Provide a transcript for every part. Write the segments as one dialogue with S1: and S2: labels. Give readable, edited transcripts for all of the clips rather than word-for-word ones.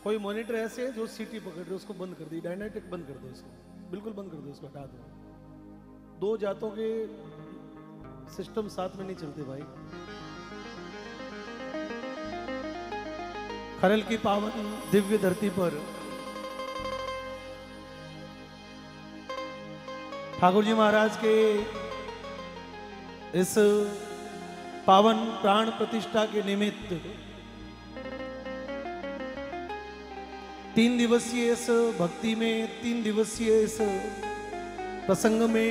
S1: कोई मॉनिटर ऐसे है जो सीटी पकड़ रहे उसको बंद कर दी, डायनेटिक बंद कर दो, उसको बिल्कुल बंद कर दो, उसको हटा दो। दो जातों के सिस्टम साथ में नहीं चलते भाई। खरल की पावन दिव्य धरती पर ठाकुर जी महाराज के इस पावन प्राण प्रतिष्ठा के निमित्त 3 दिवसीय इस भक्ति में, 3 दिवसीय इस प्रसंग में,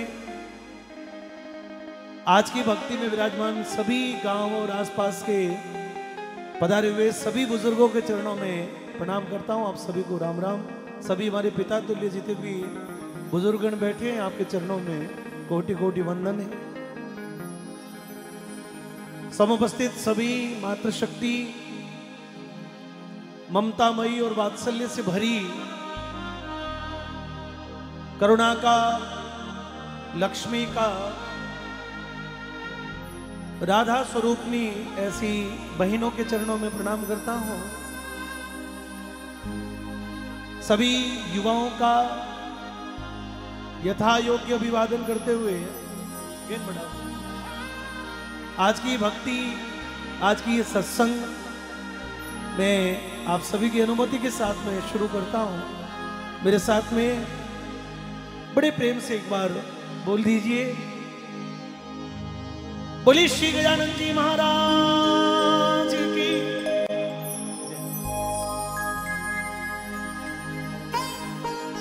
S1: आज की भक्ति में विराजमान सभी गांव और आसपास के पधारे हुए सभी बुजुर्गों के चरणों में प्रणाम करता हूं। आप सभी को राम राम। सभी हमारे पिता तुल्य जितने भी बुजुर्गगण बैठे हैं आपके चरणों में कोटि कोटि वंदन है। समुपस्थित सभी मातृशक्ति, ममतामयी और वात्सल्य से भरी, करुणा का, लक्ष्मी का, राधा स्वरूपनी ऐसी बहनों के चरणों में प्रणाम करता हूं। सभी युवाओं का यथा योग्य अभिवादन करते हुए आज की भक्ति, आज की ये सत्संग मैं आप सभी की अनुमति के साथ में शुरू करता हूं। मेरे साथ में बड़े प्रेम से एक बार बोल दीजिए, बोली श्री गजानन जी महाराज की,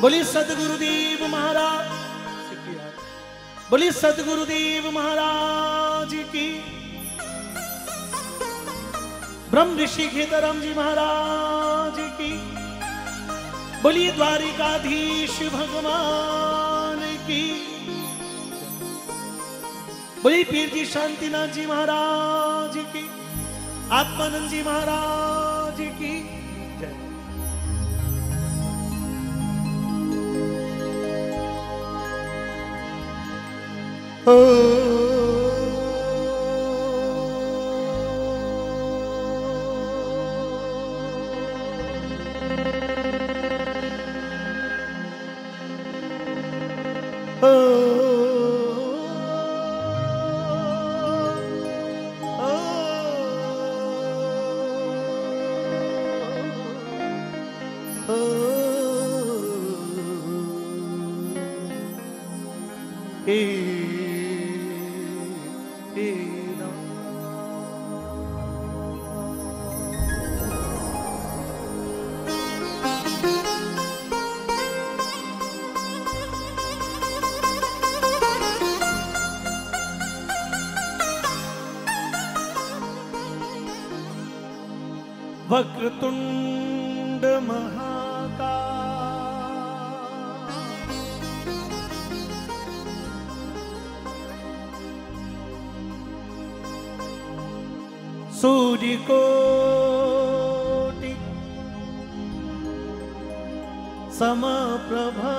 S1: बोली सदगुरुदेव महाराज, बोली सदगुरुदेव महाराज की, ब्रह्म ऋषि खेतराम जी महाराज की, बोली द्वारिकाधीश भगवान की, बोली पीर जी शांतिनाथ जी महाराज की, आत्मानंद जी महाराज की जय। वक्रतुंड महाकाय, सूर्यकोटि समप्रभा,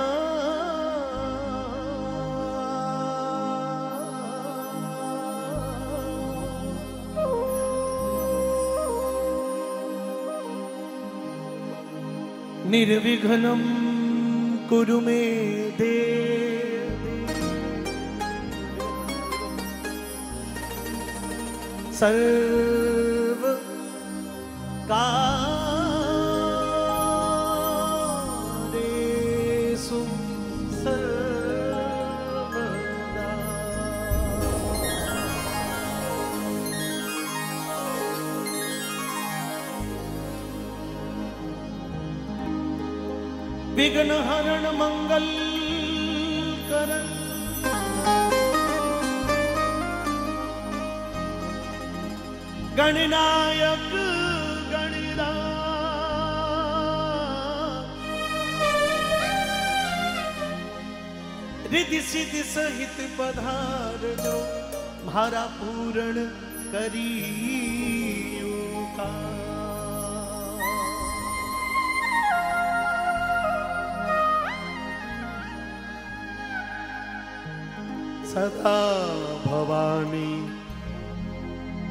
S1: निर्विघ्नं कुरु मे देव, सर्व कार्येषु सर्वदा। विघ्न हरण मंगल करण गणनायक गणराज रिद्धि सिद्धि सहित पधार जो भारा पूर्ण करियो का। सदा भवानी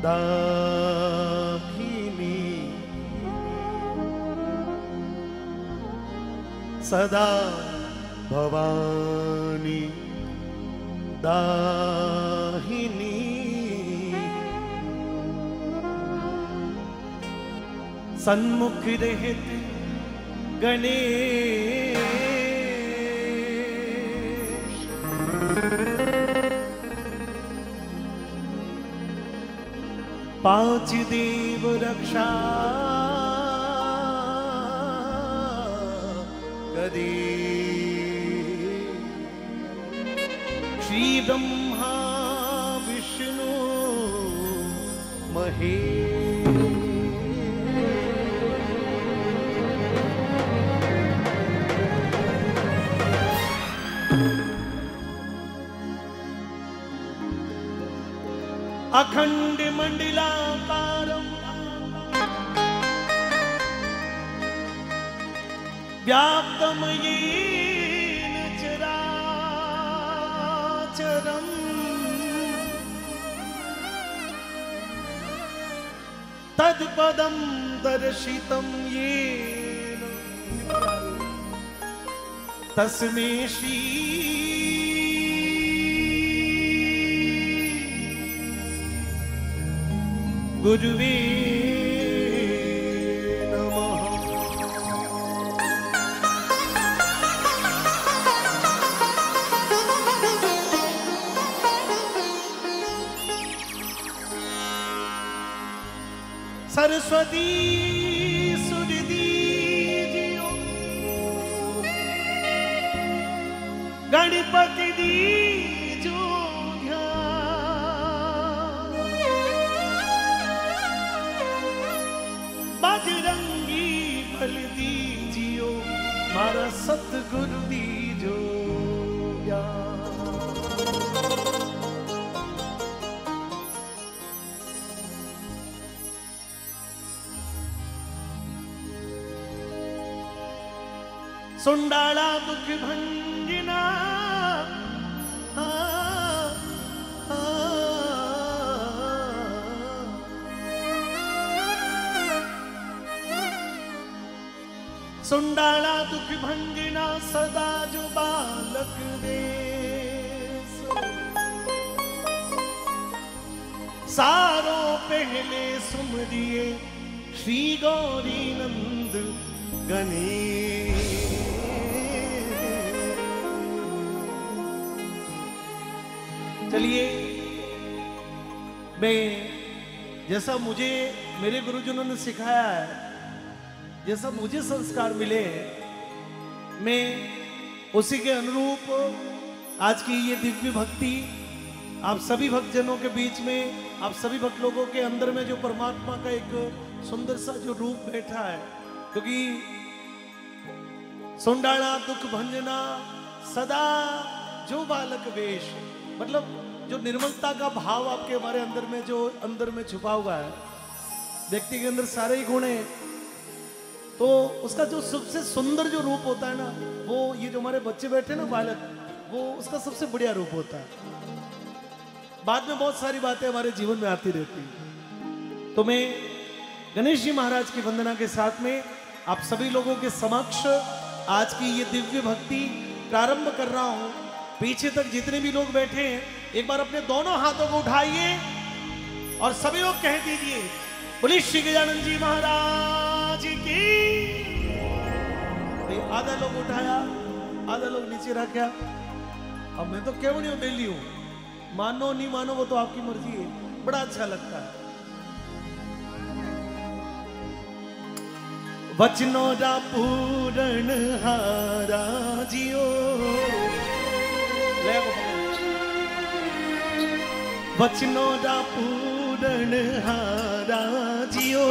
S1: दाहिनी सदा भवानी दाहिनी सन्मुख रहित गणेश पांच देव रक्षा करे श्री ब्रह्मा विष्णु महेश। अखंड मंडलाकारं व्याप्तं येन चराचरम् तत्पदं दर्शितं येन तस्मै श्री गुरुवे नमः। सरस्वती सुरदीजियो गणपति दीजो बजरंगी बल दीजियो मारा सतगुरु दीजो सुंडाला दुख भंजना सुंडाला दुख भंजना सदा जो बालक देस सारों पहले सुमरिए श्री गौरी नंद गणेश। चलिए मैं जैसा मुझे मेरे गुरुजनों ने सिखाया है, जैसा मुझे संस्कार मिले, मैं उसी के अनुरूप आज की ये दिव्य भक्ति आप सभी भक्तजनों के बीच में, आप सभी भक्त लोगों के अंदर में जो परमात्मा का एक सुंदर सा जो रूप बैठा है, क्योंकि सुंडाला दुख भंजना सदा जो बालक वेश, मतलब जो निर्मलता का भाव आपके हमारे अंदर में जो अंदर में छुपा हुआ है, व्यक्ति के अंदर सारे ही गुण हैं, तो उसका जो सबसे सुंदर जो रूप होता है ना, वो ये जो हमारे बच्चे बैठे ना बालक, वो उसका सबसे बढ़िया रूप होता है। बाद में बहुत सारी बातें हमारे जीवन में आती रहती है। तो मैं गणेश जी महाराज की वंदना के साथ में आप सभी लोगों के समक्ष आज की ये दिव्य भक्ति प्रारंभ कर रहा हूं। पीछे तक जितने भी लोग बैठे हैं एक बार अपने दोनों हाथों को उठाइए और सभी लोग कह दीजिए बोलिए श्री गजानन जी महाराज की। आधा लोग उठाया, आधा लोग नीचे रखा। अब मैं तो क्यों नहीं बेली हूं, मानो नहीं मानो वो तो आपकी मर्जी है, बड़ा अच्छा लगता है। वचनों दा पूरण हारा जियो वचनों दा पूरण हारा जियो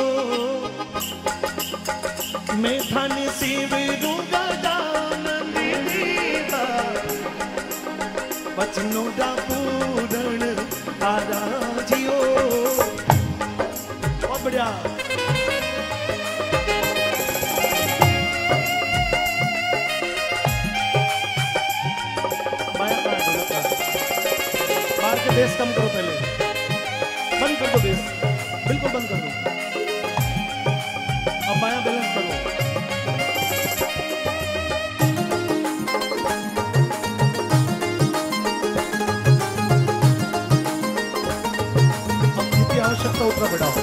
S1: मैं धन सेवरू गजानन दीवा वचनों दा पूरण हारा जियो बहुत बढ़िया बेस कम करो पहले बंद कर दो बेस बिल्कुल बंद कर दो अब बायां बैलेंस करो अब जितनी आवश्यकता उतना बढ़ाओ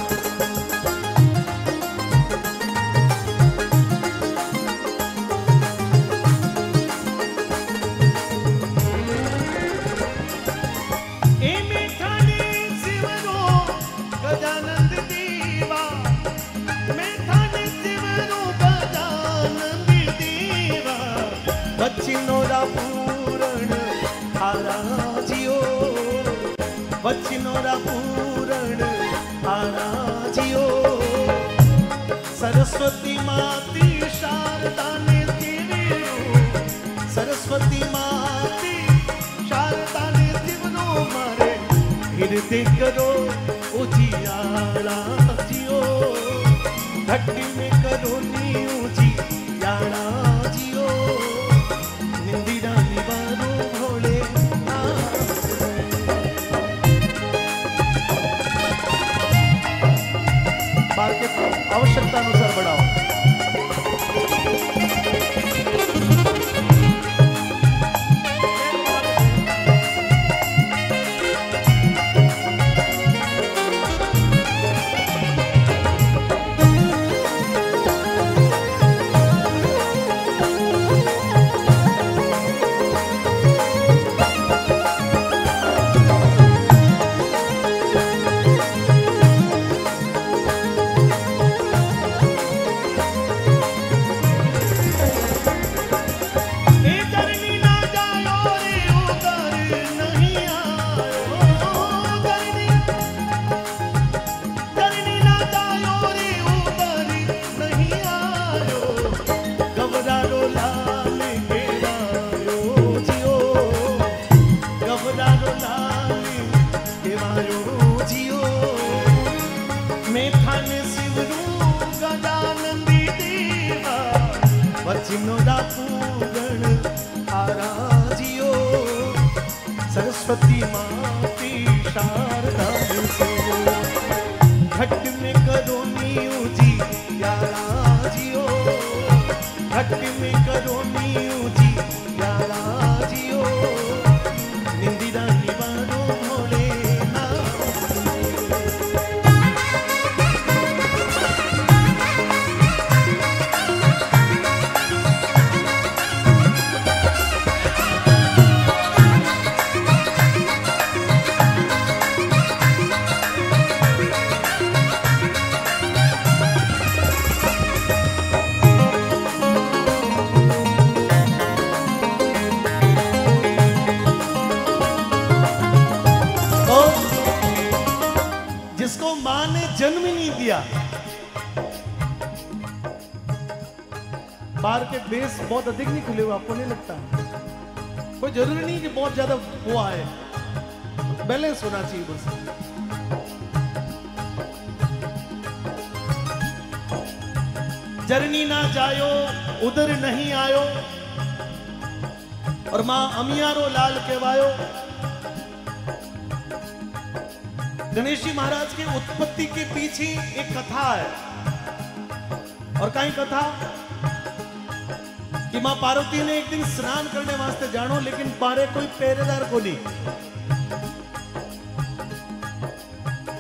S1: वचनोरा पूरण हारा जियो सरस्वती माती शारदा ने दिव्यो सरस्वती माती शारदा ने दिव्यो मारे हृदय करो उजियारा जियो भक्ति में करो नी उजियारा जियो निंदिरा निवारो भोले बार के आवश्यकता अनुसार बढ़ाओ सरस्वती माती शारदा घट में करो नी उजियारा जियो घट में करो नी उजियारा जियो निंदिरा निवारो भोले जिसको मां ने जन्म ही नहीं दिया बाहर के बेस बहुत अधिक नहीं खुले हुए आपको नहीं लगता कोई जरूरी नहीं कि बहुत ज्यादा वो आए बैलेंस होना चाहिए बस जरनी ना जायो उधर नहीं आयो और मां अमियारो लाल कहवायो गणेश जी महाराज की उत्पत्ति के पीछे एक कथा है और कहीं कथा कि मां पार्वती ने एक दिन स्नान करने वास्ते जानो लेकिन पारे कोई पहरेदार को नहीं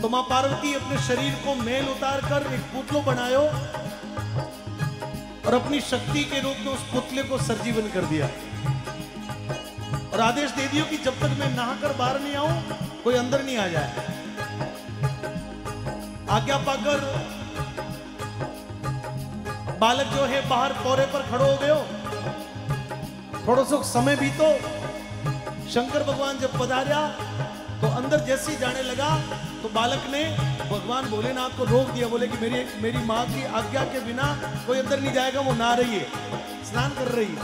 S1: तो मां पार्वती अपने शरीर को मेल उतार कर एक पुतलो बनायो और अपनी शक्ति के रूप में उस पुतले को सर्जीवन कर दिया और आदेश दे दियो कि जब तक मैं नहाकर बाहर नहीं आऊं कोई अंदर नहीं आ जाए। आज्ञा पाकर बालक जो है बाहर कोरे पर खड़ो हो गयो। थोड़ो सो समय बीतो, शंकर भगवान जब पधार्या तो अंदर जैसे ही जाने लगा तो बालक ने भगवान भोलेनाथ को रोक दिया। बोले कि मेरी माँ की आज्ञा के बिना कोई अंदर नहीं जाएगा, वो नहा रही है, स्नान कर रही है।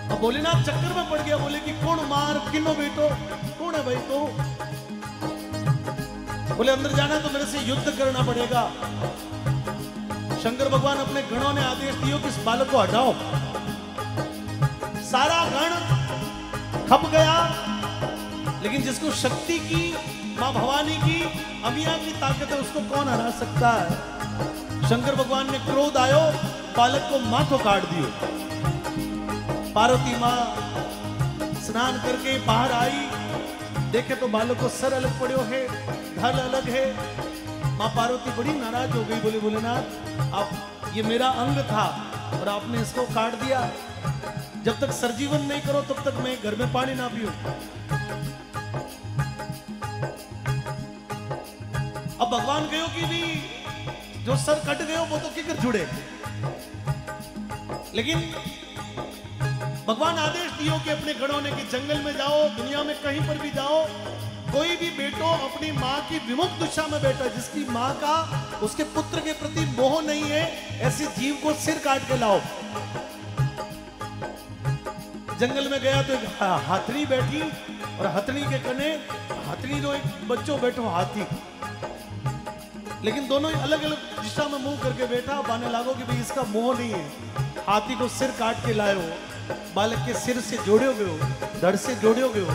S1: अब भोलेनाथ चक्कर में पड़ गया। बोले कि कौन मार किनो बेटो, कौन है भाई तो? बोले अंदर जाना तो मेरे से युद्ध करना पड़ेगा। शंकर भगवान अपने गणों ने आदेश दिया कि इस बालक को हटाओ। सारा गण खप गया, लेकिन जिसको शक्ति की, मां भवानी की, अमिया की ताकत है, उसको कौन हरा सकता है। शंकर भगवान ने क्रोध आयो, बालक को माथों काट दियो। पार्वती मां स्नान करके बाहर आई, देखे तो बालक को सर अलग पड़ो है, धड़ अलग है। मां पार्वती बड़ी नाराज हो गई। बोले भोलेनाथ, आप ये मेरा अंग था और आपने इसको काट दिया। जब तक सरजीवन नहीं करो तब तक मैं घर में पानी ना पीऊं। अब भगवान गयो कि भी जो सर कट गयो वो तो किकर जुड़े। लेकिन भगवान आदेश दियो कि अपने गणों ने कि जंगल में जाओ, दुनिया में कहीं पर भी जाओ, कोई भी बेटो अपनी माँ की विमुख दिशा में बैठा, जिसकी माँ का उसके पुत्र के प्रति मोह नहीं है, ऐसे जीव को सिर काट के लाओ। जंगल में गया तो एक हाथनी बैठी और हाथनी के कने हाथनी जो एक बच्चों बैठो हाथी, लेकिन दोनों ही अलग अलग दिशा में मुंह करके बैठा। बाने लागो कि भाई इसका मोह नहीं है। हाथी को सिर काट के लायो, बालक के सिर से जोड़ो गयो, धड़ से जोड़ो गयो,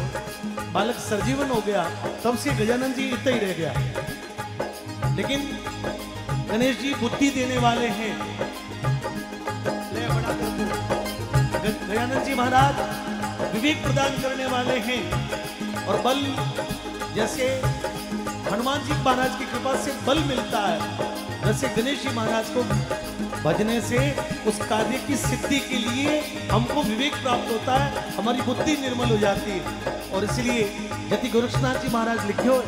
S1: बालक सरजीवन हो गया। तब से गजानन जी इतना ही रह गया। लेकिन गणेश जी बुद्धि देने वाले हैं। ले बड़ा गजानन जी महाराज विवेक प्रदान करने वाले हैं, और बल जैसे हनुमान जी महाराज की कृपा से बल मिलता है, वैसे गणेश जी महाराज को भजने से उस कार्य की सिद्धि के लिए हमको विवेक प्राप्त होता है, हमारी बुद्धि निर्मल हो जाती है। और इसलिए यदि गोरक्षनाथ जी महाराज लिखियो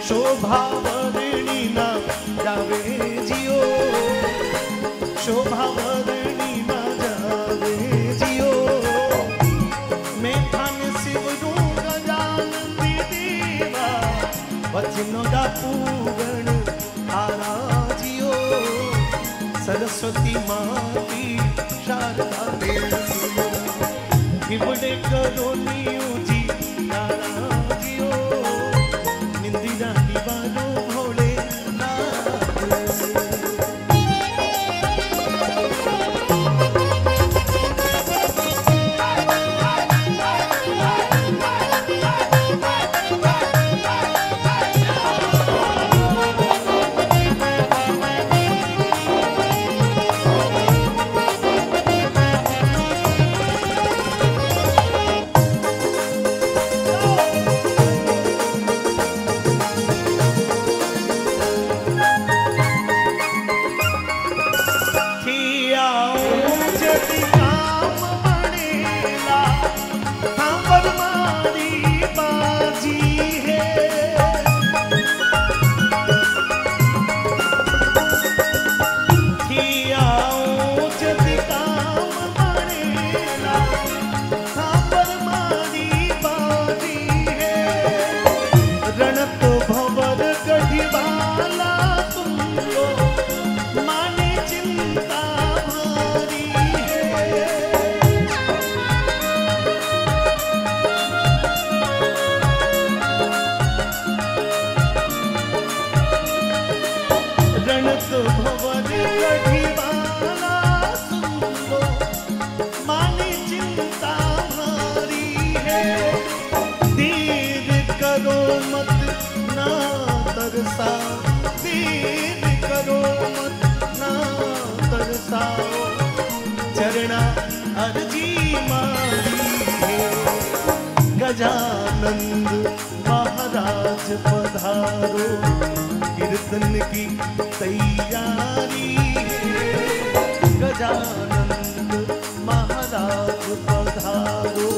S1: शोभावरणी ना जावे जियो, शोभावरणी ना जावे जियो। मैं थान शिवरू गजानन देवा, वचनो दा पूगण आरा जियो। सरस्वती माती शारदा देव, हिवड़े करो नीऊजी नारा जियो। लेना अर्जी मारी है। गजानंद महाराज पधारो, कीर्तन की तैयारी है। गजानंद महाराज पधारो,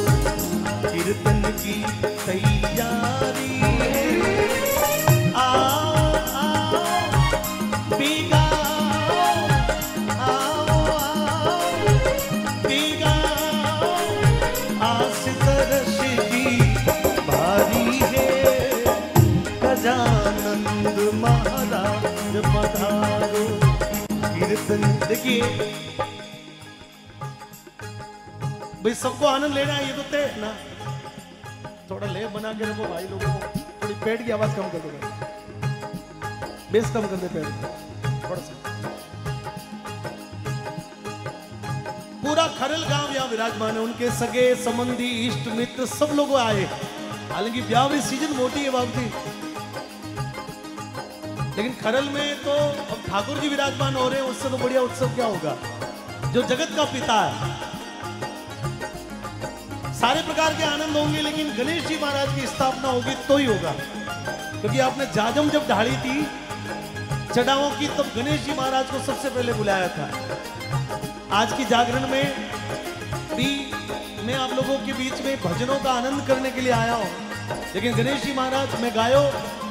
S1: कीर्तन की तैयारी है। आओ आओ पीगा, आओ आओ पीगा, आस तरस की भारी है। गजानंद महाराज पधारो, कीर्तन। देखिए भाई, सबको आनंद लेना है, ये तो तय है ना। थोड़ा ले बना के रखो भाई लोगों को। थोड़ी पेट की आवाज कम कर दो, बेस कम कर दे पेट थोड़ा सा। पूरा खरल गांव यहाँ विराजमान है, उनके सगे संबंधी इष्ट मित्र सब लोग आए। हालांकि ब्याह में सीजन मोटी है बाबू, लेकिन खरल में तो अब ठाकुर जी विराजमान हो रहे हैं, उससे तो बढ़िया उत्सव क्या होगा। जो जगत का पिता है, सारे प्रकार के आनंद होंगे, लेकिन गणेश जी महाराज की स्थापना होगी तो ही होगा। क्योंकि आपने जाजम जब ढाली थी चढ़ावों की, तब गणेश जी महाराज को सबसे पहले बुलाया था। आज की जागरण में भी मैं आप लोगों के बीच में भजनों का आनंद करने के लिए आया हूं, लेकिन गणेश जी महाराज मैं गायो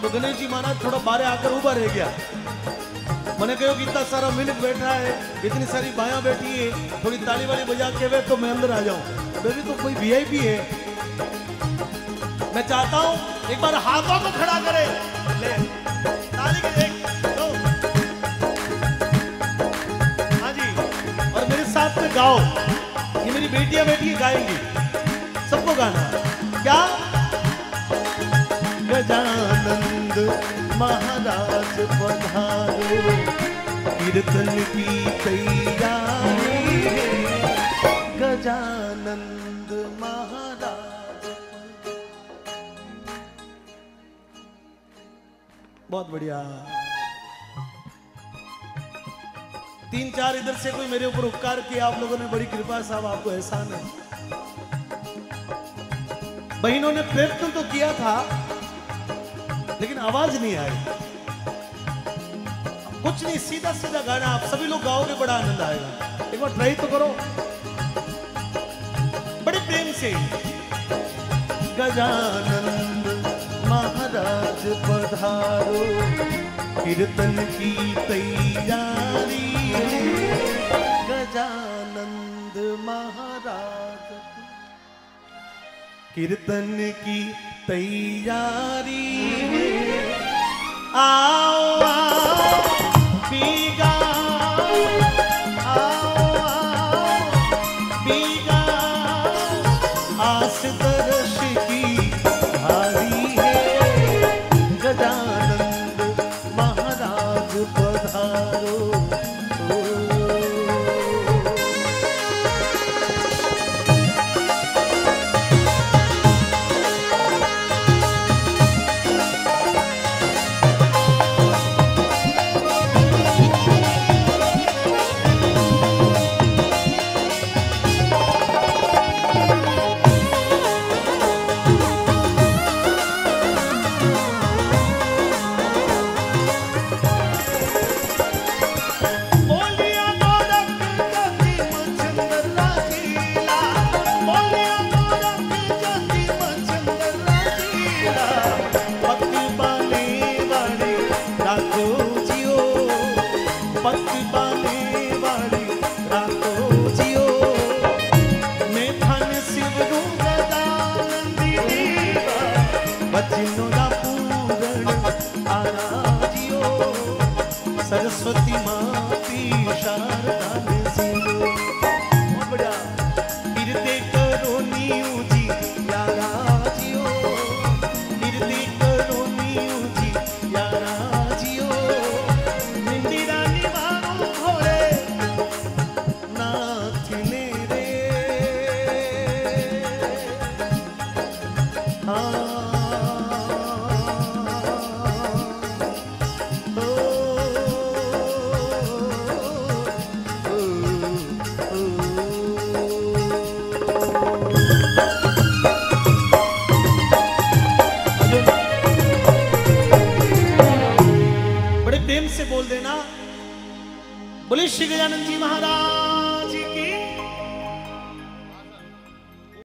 S1: तो गणेश जी महाराज थोड़ा बाहर आकर उभा रह गया। मैंने कहो कि इतना सारा मिनट बैठा है, इतनी सारी बायां बैठी है, थोड़ी ताली वाली बजा के वे तो मैं अंदर आ जाऊं। मेरी तो कोई वीआईपी है। मैं चाहता हूं एक बार हाथों को खड़ा करे, ले ताली के एक दो, हाँ जी, और मेरे साथ में गाओ। ये मेरी बेटियां बैठी गाएंगी, सबको गाना। क्या? गजानंद महाराज पधारो, कीर्तन की तैयारी है। गजानंद महाराज। बहुत बढ़िया। 3-4 इधर से कोई मेरे ऊपर उपकार किया आप लोगों ने, बड़ी कृपा साहब, आपको एहसान है। बहनों ने प्रयत्न तो किया था, लेकिन आवाज नहीं आई। कुछ नहीं, सीधा सीधा गाना आप सभी लोग गाओगे, बड़ा आनंद आएगा। एक बार ट्राई तो करो बड़े प्रेम से। गजानंद महाराज पधारो, कीर्तन की तैयारी है। गजानंद महाराज, कीर्तन की तैयारी है। आओ आओ पीगा, आओ आओ पीगा, आस तरस की भारी है। गजानंद महाराज पधारो। से बोल देना, बोले श्री गजानन जी महाराज